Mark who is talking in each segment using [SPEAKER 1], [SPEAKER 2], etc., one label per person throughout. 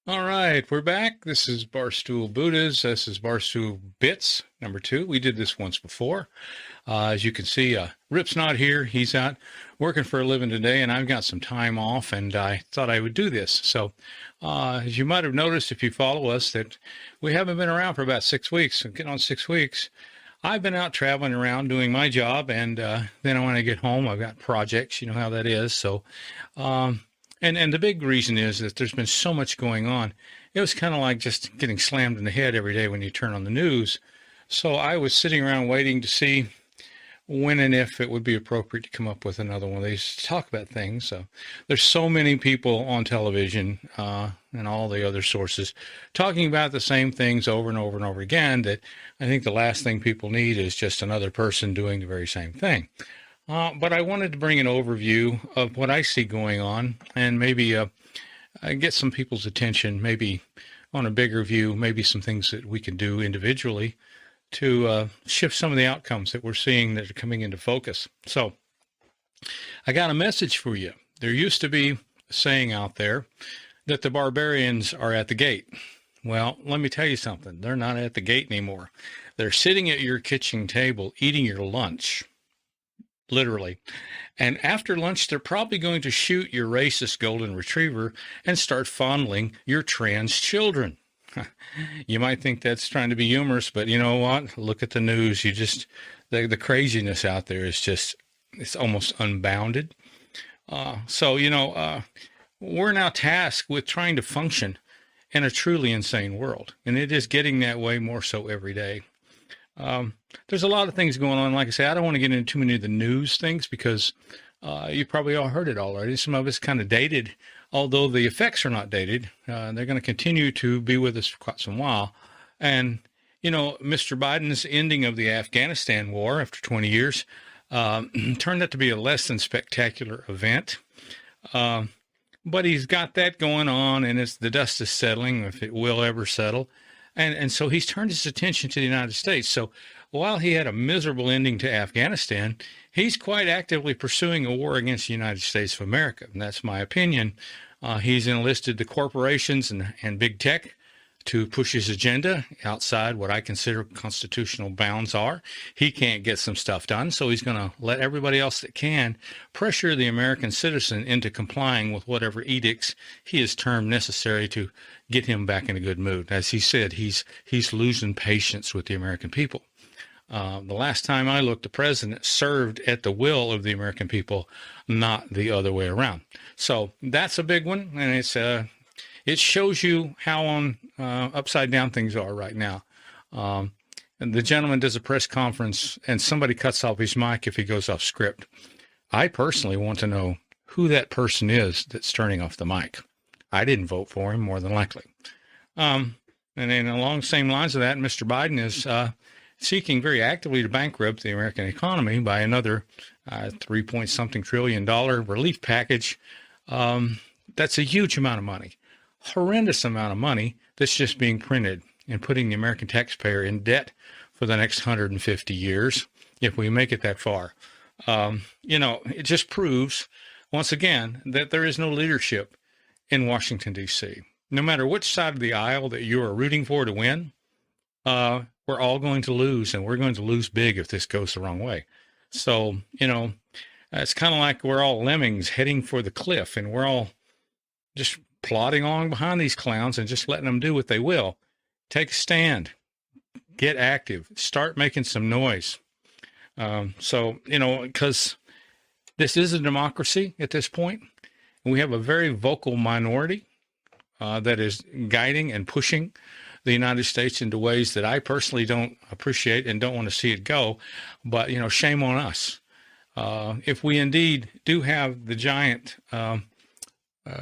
[SPEAKER 1] All right, we're back. This is Barstool Buddhas. This is Barstool Bits number 2. We did this once before. As you can see, Rip's not here. He's out working for a living today, and I've got some time off, and I thought I would do this. So, as you might have noticed if you follow us, that we haven't been around for about 6 weeks. Getting on 6 weeks. I've been out traveling around doing my job, and then when I get home, I've got projects. You know how that is. So, and the big reason is that there's been so much going on. It was kind of like just getting slammed in the head every day when you turn on the news. So I was sitting around waiting to see when and if it would be appropriate to come up with another one of these to talk about things. So there's so many people on television and all the other sources talking about the same things over and over and over again that I think the last thing people need is just another person doing the very same thing. But I wanted to bring an overview of what I see going on and maybe get some people's attention, maybe on a bigger view, maybe some things that we can do individually to shift some of the outcomes that we're seeing that are coming into focus. So I got a message for you. There used to be a saying out there that the barbarians are at the gate. Well, let me tell you something. They're not at the gate anymore. They're sitting at your kitchen table eating your lunch. Literally. And after lunch, they're probably going to shoot your racist golden retriever and start fondling your trans children. You might think that's trying to be humorous, but you know what? Look at the news. The craziness out there is just, it's almost unbounded. We're now tasked with trying to function in a truly insane world. And it is getting that way more so every day. There's a lot of things going on. Like I say, I don't want to get into too many of the news things because you probably all heard it already. Some of it's kind of dated, although the effects are not dated. They're going to continue to be with us for quite some while. And, you know, Mr. Biden's ending of the Afghanistan war after 20 years turned out to be a less than spectacular event. But he's got that going on, and the dust is settling, if it will ever settle. And so he's turned his attention to the United States. So while he had a miserable ending to Afghanistan, he's quite actively pursuing a war against the United States of America. And that's my opinion. He's enlisted the corporations and big tech to push his agenda outside what I consider constitutional bounds are. He can't get some stuff done, so he's going to let everybody else that can pressure the American citizen into complying with whatever edicts he has termed necessary to get him back in a good mood. As he said, he's losing patience with the American people. The last time I looked, the president served at the will of the American people, not the other way around. So that's a big one, and it shows you how on upside down things are right now. And the gentleman does a press conference, and somebody cuts off his mic if he goes off script. I personally want to know who that person is that's turning off the mic. I didn't vote for him, more than likely. And then along the same lines of that, Mr. Biden is seeking very actively to bankrupt the American economy by another 3-point-something trillion dollar relief package. That's a huge amount of money, horrendous amount of money that's just being printed and putting the American taxpayer in debt for the next 150 years, if we make it that far. It just proves, once again, that there is no leadership in Washington, D.C. No matter which side of the aisle that you are rooting for to win, we're all going to lose, and we're going to lose big if this goes the wrong way. So, it's kind of like we're all lemmings heading for the cliff, and we're all just plodding along behind these clowns and just letting them do what they will. Take a stand, get active, start making some noise. Because this is a democracy at this point, and we have a very vocal minority that is guiding and pushing the United States into ways that I personally don't appreciate and don't want to see it go. But, shame on us. If we indeed do have the giant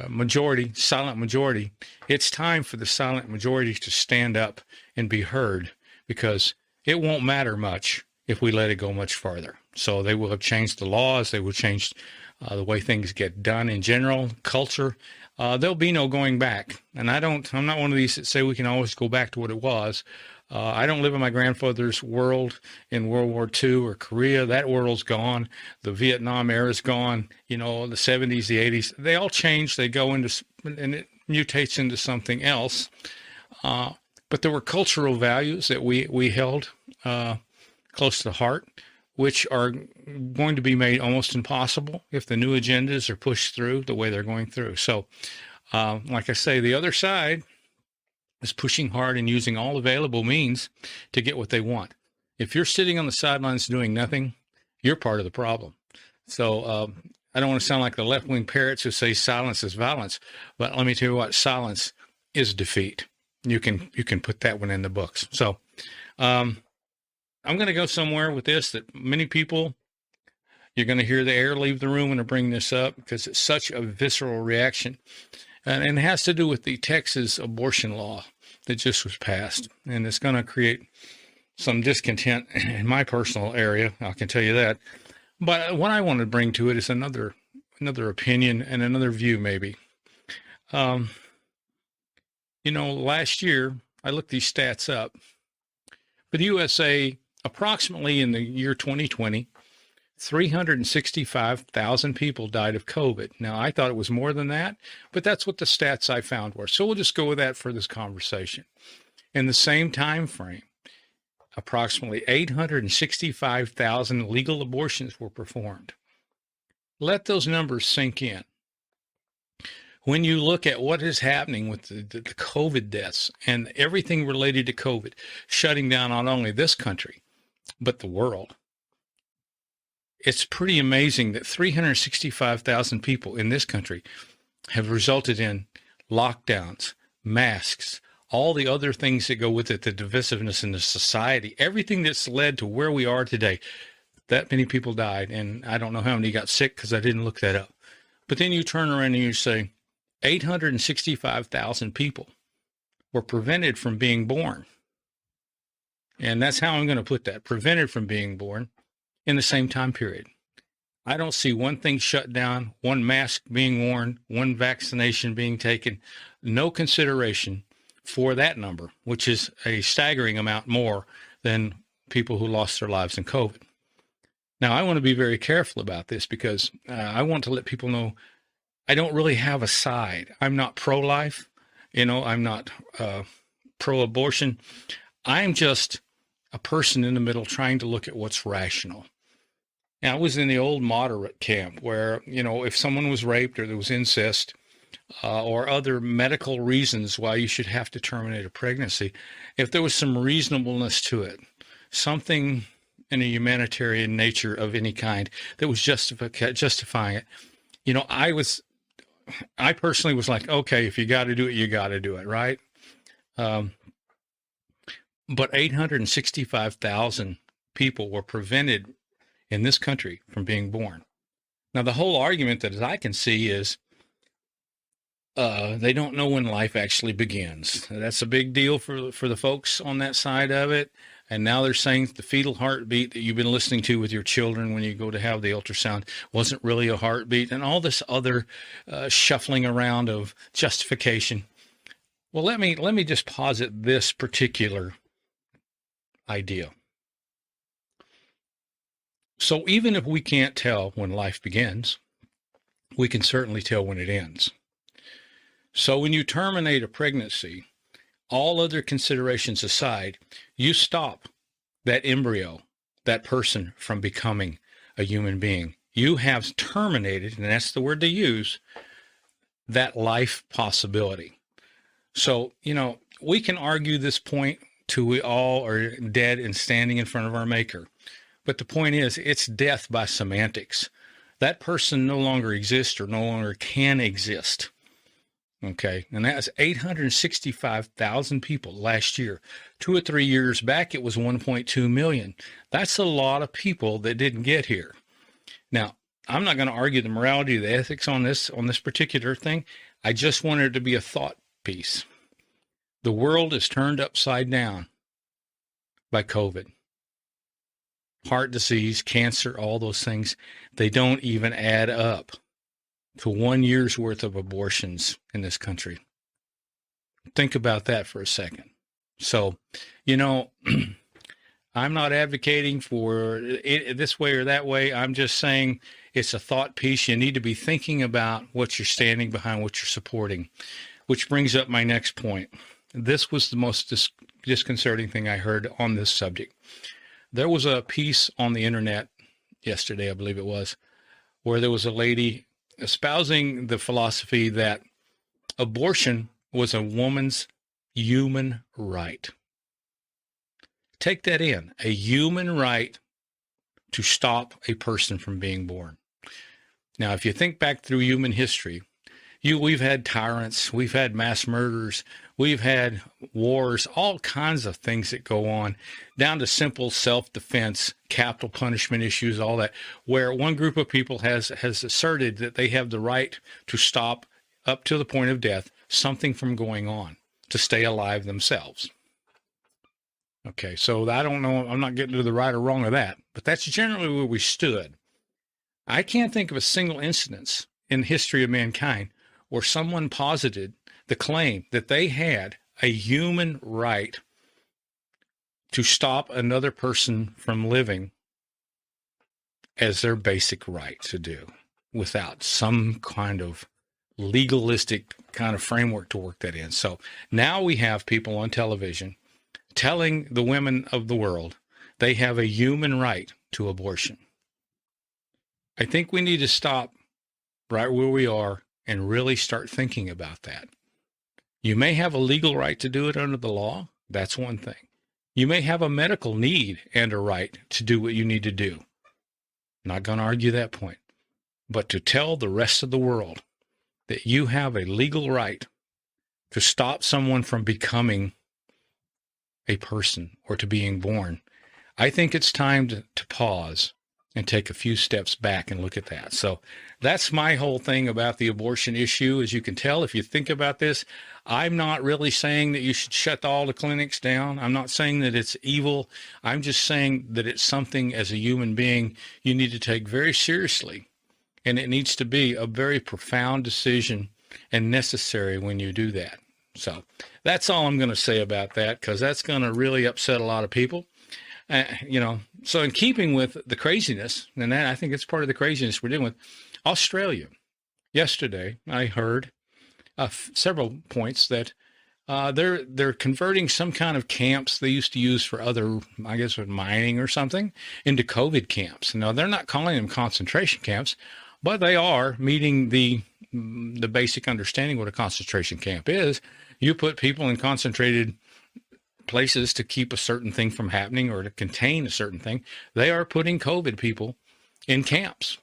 [SPEAKER 1] majority, silent majority, it's time for the silent majority to stand up and be heard, because it won't matter much if we let it go much farther. So they will have changed the laws. They will change the way things get done in general, culture. There'll be no going back. And I'm not one of these that say we can always go back to what it was. I don't live in my grandfather's world in World War II or Korea. That world's gone. The Vietnam era's gone. The 70s, the 80s, they all changed. They go into, and mutates into something else. But there were cultural values that we held close to the heart, which are going to be made almost impossible if the new agendas are pushed through the way they're going through. So, like I say, the other side is pushing hard and using all available means to get what they want. If you're sitting on the sidelines doing nothing, you're part of the problem. So I don't want to sound like the left-wing parrots who say silence is violence, but let me tell you what, silence is defeat. You can put that one in the books. So I'm going to go somewhere with this that many people, you're going to hear the air leave the room when I bring this up because it's such a visceral reaction. And it has to do with the Texas abortion law that just was passed. And it's going to create some discontent in my personal area, I can tell you that. But what I want to bring to it is another opinion and another view, maybe. Last year, I looked these stats up. For the USA, approximately in the year 2020, 365,000 people died of COVID. Now, I thought it was more than that, but that's what the stats I found were. So we'll just go with that for this conversation. In the same time frame, approximately 865,000 legal abortions were performed. Let those numbers sink in. When you look at what is happening with the COVID deaths and everything related to COVID, shutting down not only this country, but the world, it's pretty amazing that 365,000 people in this country have resulted in lockdowns, masks, all the other things that go with it, the divisiveness in the society, everything that's led to where we are today. That many people died, and I don't know how many got sick because I didn't look that up. But then you turn around and you say 865,000 people were prevented from being born. And that's how I'm going to put that, prevented from being born in the same time period. I don't see one thing shut down, one mask being worn, one vaccination being taken, no consideration for that number, which is a staggering amount more than people who lost their lives in COVID. Now, I want to be very careful about this because I want to let people know I don't really have a side. I'm not pro-life. I'm not pro-abortion. I'm just a person in the middle trying to look at what's rational. Now, I was in the old moderate camp where, if someone was raped or there was incest, or other medical reasons why you should have to terminate a pregnancy, if there was some reasonableness to it, something in a humanitarian nature of any kind that was justifying it, I personally was like, okay, if you got to do it, you got to do it, right? But 865,000 people were prevented in this country from being born. Now, the whole argument that I can see is they don't know when life actually begins. That's a big deal for the folks on that side of it. And now they're saying the fetal heartbeat that you've been listening to with your children when you go to have the ultrasound wasn't really a heartbeat, and all this other shuffling around of justification. Well, let me just posit this particular idea. So even if we can't tell when life begins, we can certainly tell when it ends. So when you terminate a pregnancy, all other considerations aside, you stop that embryo, that person, from becoming a human being. You have terminated, and that's the word they use, that life possibility. So, we can argue this point till we all are dead and standing in front of our Maker. But the point is, it's death by semantics. That person no longer exists or no longer can exist. Okay, and that's 865,000 people last year. 2 or 3 years back, it was 1.2 million. That's a lot of people that didn't get here. Now, I'm not going to argue the morality, the ethics on this particular thing. I just wanted it to be a thought piece. The world is turned upside down by COVID. Heart disease, cancer, all those things, they don't even add up to 1 year's worth of abortions in this country. Think about that for a second. So, I'm not advocating for it this way or that way. I'm just saying it's a thought piece. You need to be thinking about what you're standing behind, what you're supporting. which brings up my next point. This was the most disconcerting thing I heard on this subject. There was a piece on the internet yesterday, I believe it was, where there was a lady espousing the philosophy that abortion was a woman's human right. Take that in, a human right to stop a person from being born. Now, if you think back through human history, we've had tyrants, we've had mass murders, we've had wars, all kinds of things that go on, down to simple self-defense, capital punishment issues, all that, where one group of people has asserted that they have the right to stop, up to the point of death, something from going on, to stay alive themselves. Okay, so I don't know, I'm not getting to the right or wrong of that, but that's generally where we stood. I can't think of a single instance in the history of mankind where someone posited the claim that they had a human right to stop another person from living as their basic right to do, without some kind of legalistic kind of framework to work that in. So now we have people on television telling the women of the world they have a human right to abortion. I think we need to stop right where we are and really start thinking about that. You may have a legal right to do it under the law. That's one thing. You may have a medical need and a right to do what you need to do. Not going to argue that point. But to tell the rest of the world that you have a legal right to stop someone from becoming a person or to being born, I think it's time to pause and take a few steps back and look at that. So that's my whole thing about the abortion issue. As you can tell, if you think about this, I'm not really saying that you should shut all the clinics down. I'm not saying that it's evil. I'm just saying that it's something as a human being you need to take very seriously. And it needs to be a very profound decision and necessary when you do that. So that's all I'm going to say about that, because that's going to really upset a lot of people. So in keeping with the craziness, and that I think it's part of the craziness we're dealing with, Australia. Yesterday, I heard several points that they're converting some kind of camps they used to use for other, I guess, mining or something, into COVID camps. Now, they're not calling them concentration camps, but they are meeting the basic understanding what a concentration camp is. You put people in concentrated places to keep a certain thing from happening or to contain a certain thing. They are putting COVID people in camps.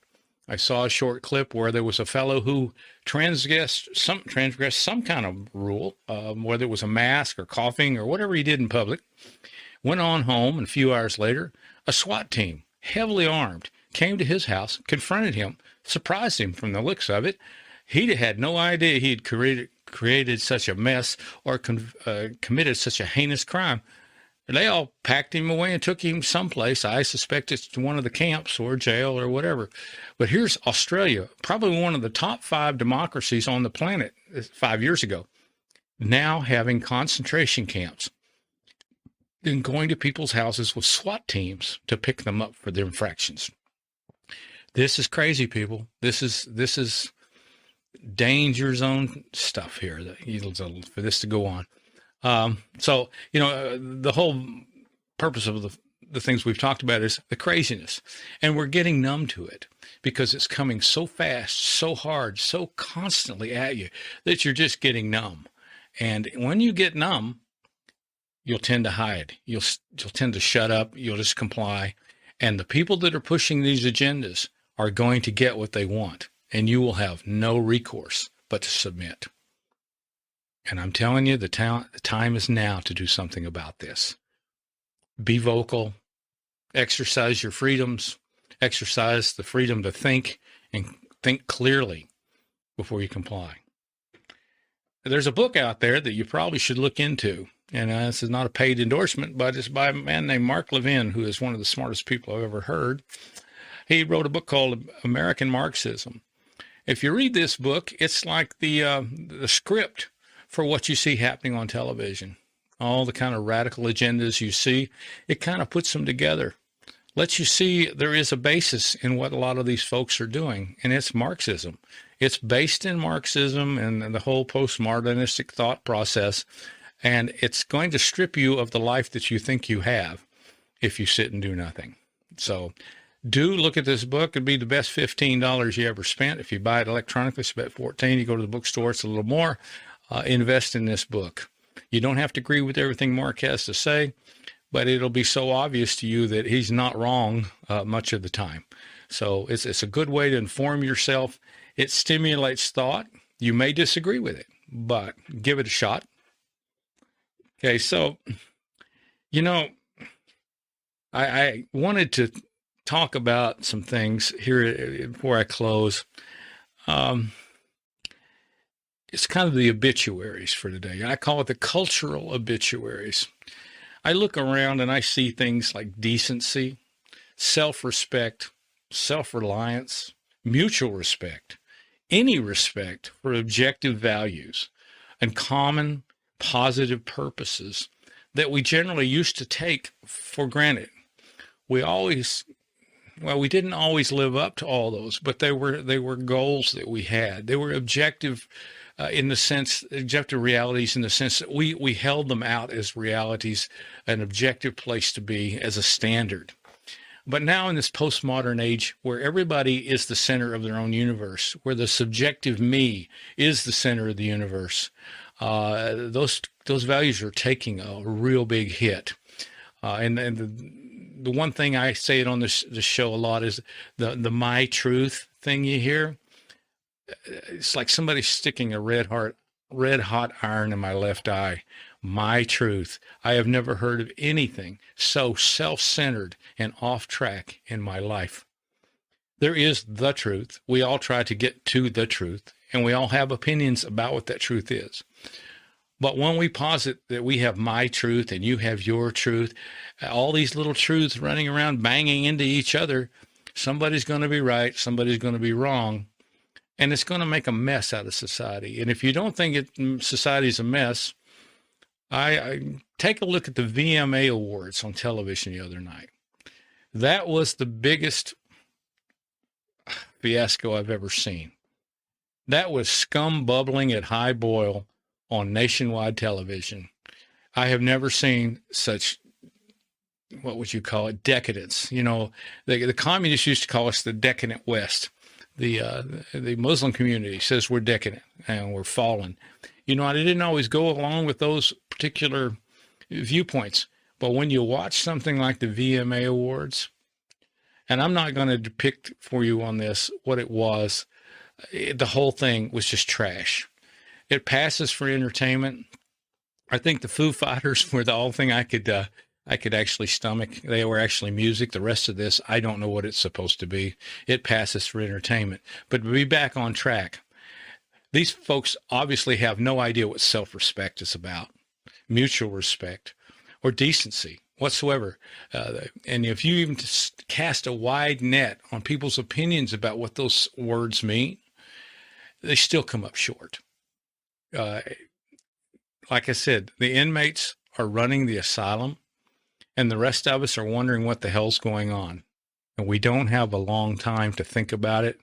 [SPEAKER 1] I saw a short clip where there was a fellow who transgressed some kind of rule, whether it was a mask or coughing or whatever he did in public, went on home, and a few hours later, a SWAT team, heavily armed, came to his house, confronted him, surprised him from the looks of it. He had no idea he had created such a mess or committed such a heinous crime. They all packed him away and took him someplace. I suspect it's to one of the camps or jail or whatever. But here's Australia, probably one of the top 5 democracies on the planet 5 years ago, now having concentration camps and going to people's houses with SWAT teams to pick them up for their infractions. This is crazy, people. This is danger zone stuff here for this to go on. So, the whole purpose of the things we've talked about is the craziness, and we're getting numb to it because it's coming so fast, so hard, so constantly at you that you're just getting numb. And when you get numb, you'll tend to hide. You'll tend to shut up. You'll just comply. And the people that are pushing these agendas are going to get what they want, and you will have no recourse but to submit. And I'm telling you, the time is now to do something about this. Be vocal, exercise your freedoms, exercise the freedom to think, and think clearly before you comply. There's a book out there that you probably should look into, and this is not a paid endorsement, but it's by a man named Mark Levin, who is one of the smartest people I've ever heard. He wrote a book called American Marxism. If you read this book, it's like the script for what you see happening on television. All the kind of radical agendas you see, it kind of puts them together. Lets you see there is a basis in what a lot of these folks are doing, and it's Marxism. It's based in Marxism and the whole postmodernistic thought process, and it's going to strip you of the life that you think you have if you sit and do nothing. So do look at this book. It'd be the best $15 you ever spent. If you buy it electronically, it's about $14. You go to the bookstore, it's a little more. Invest in this book. You don't have to agree with everything Mark has to say, but it'll be so obvious to you that he's not wrong much of the time. So it's a good way to inform yourself. It stimulates thought. You may disagree with it, but give it a shot. Okay, so, you know, I wanted to talk about some things here before I close. It's kind of the obituaries for today. I call it the cultural obituaries. I look around and I see things like decency, self-respect, self-reliance, mutual respect, any respect for objective values and common positive purposes that we generally used to take for granted. We didn't always live up to all those, but they were goals that we had. They were objective objective realities in the sense that we held them out as realities, an objective place to be as a standard. But now in this postmodern age where everybody is the center of their own universe, where the subjective me is the center of the universe, those values are taking a real big hit. And the one thing I say it on this show a lot is the my truth thing you hear. It's like somebody sticking a red hot iron in my left eye. My truth. I have never heard of anything so self-centered and off track in my life. There is the truth. We all try to get to the truth, and we all have opinions about what that truth is. But when we posit that we have my truth and you have your truth, all these little truths running around banging into each other, somebody's going to be right, somebody's going to be wrong, and it's going to make a mess out of society. And if you don't think society's a mess, I take a look at the VMA Awards on television the other night. That was the biggest fiasco I've ever seen. That was scum bubbling at high boil on nationwide television. I have never seen such, what would you call it, decadence. You know, the communists used to call us the decadent West. The Muslim community says we're decadent and we're fallen. You know, I didn't always go along with those particular viewpoints. But when you watch something like the VMA Awards, and I'm not going to depict for you on this what it was, the whole thing was just trash. It passes for entertainment. I think the Foo Fighters were the only thing I could actually stomach. They were actually music. The rest of this, I don't know what it's supposed to be. It passes for entertainment. But to be back on track, these folks obviously have no idea what self-respect is about, mutual respect, or decency whatsoever. And if you even cast a wide net on people's opinions about what those words mean, they still come up short. Like I said, the inmates are running the asylum, and the rest of us are wondering what the hell's going on. And we don't have a long time to think about it.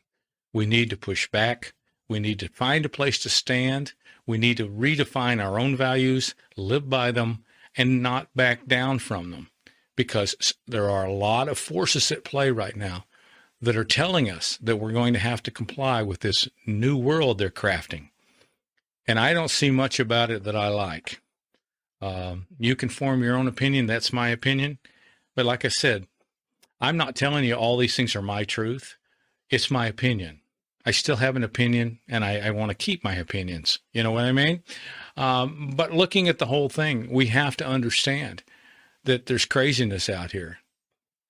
[SPEAKER 1] We need to push back. We need to find a place to stand. We need to redefine our own values, live by them, and not back down from them. Because there are a lot of forces at play right now that are telling us that we're going to have to comply with this new world they're crafting. And I don't see much about it that I like. You can form your own opinion. That's my opinion. But like I said, I'm not telling you all these things are my truth. It's my opinion. I still have an opinion, and I want to keep my opinions. You know what I mean? But looking at the whole thing, we have to understand that there's craziness out here.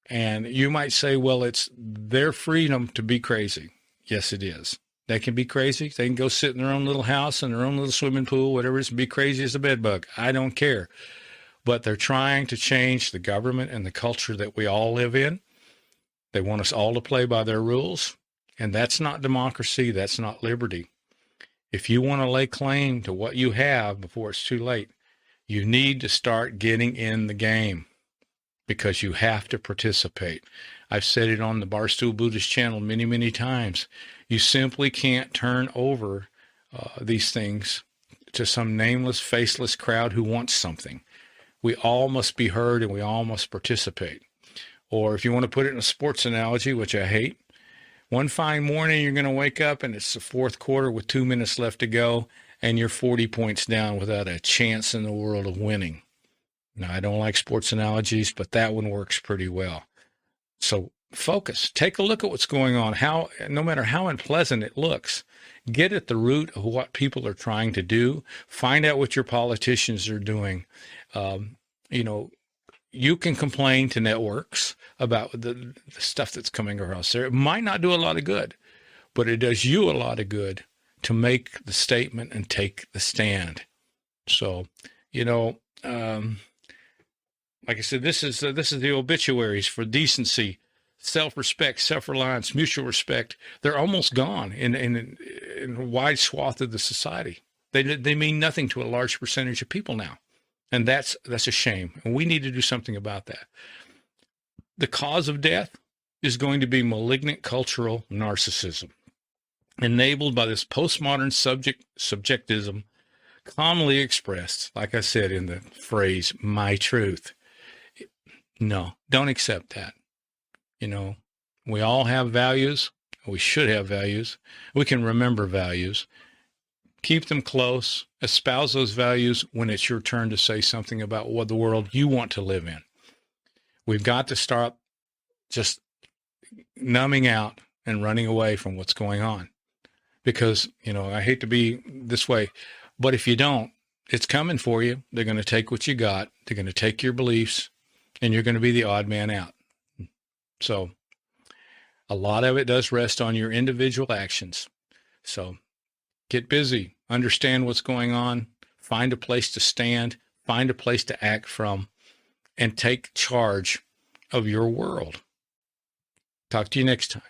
[SPEAKER 1] And you might say, well, it's their freedom to be crazy. Yes, it is. They can be crazy. They can go sit in their own little house, in their own little swimming pool, whatever it is, and be crazy as a bedbug. I don't care. But they're trying to change the government and the culture that we all live in. They want us all to play by their rules. And that's not democracy. That's not liberty. If you want to lay claim to what you have before it's too late, you need to start getting in the game, because you have to participate. I've said it on the Barstool Buddhist channel many, many times. You simply can't turn over these things to some nameless, faceless crowd who wants something. We all must be heard and we all must participate. Or if you want to put it in a sports analogy, which I hate, one fine morning you're going to wake up and it's the fourth quarter with 2 minutes left to go and you're 40 points down without a chance in the world of winning. Now, I don't like sports analogies, but that one works pretty well. So focus. Take a look at what's going on. No matter how unpleasant it looks, get at the root of what people are trying to do. Find out what your politicians are doing. You can complain to networks about the stuff that's coming across there. It might not do a lot of good, but it does you a lot of good to make the statement and take the stand. So, like I said, this is the obituaries for decency, self-respect, self-reliance, mutual respect. They're almost gone in a wide swath of the society. They mean nothing to a large percentage of people now, and that's a shame. And we need to do something about that. The cause of death is going to be malignant cultural narcissism, enabled by this postmodern subjectism, commonly expressed, like I said, in the phrase "my truth." No, don't accept that. We all have values. We should have values. We can remember values. Keep them close. Espouse those values when it's your turn to say something about what the world you want to live in. We've got to stop just numbing out and running away from what's going on. Because, I hate to be this way, but if you don't, it's coming for you. They're going to take what you got. They're going to take your beliefs. And you're going to be the odd man out. So a lot of it does rest on your individual actions. So get busy, understand what's going on, find a place to stand, find a place to act from, and take charge of your world. Talk to you next time.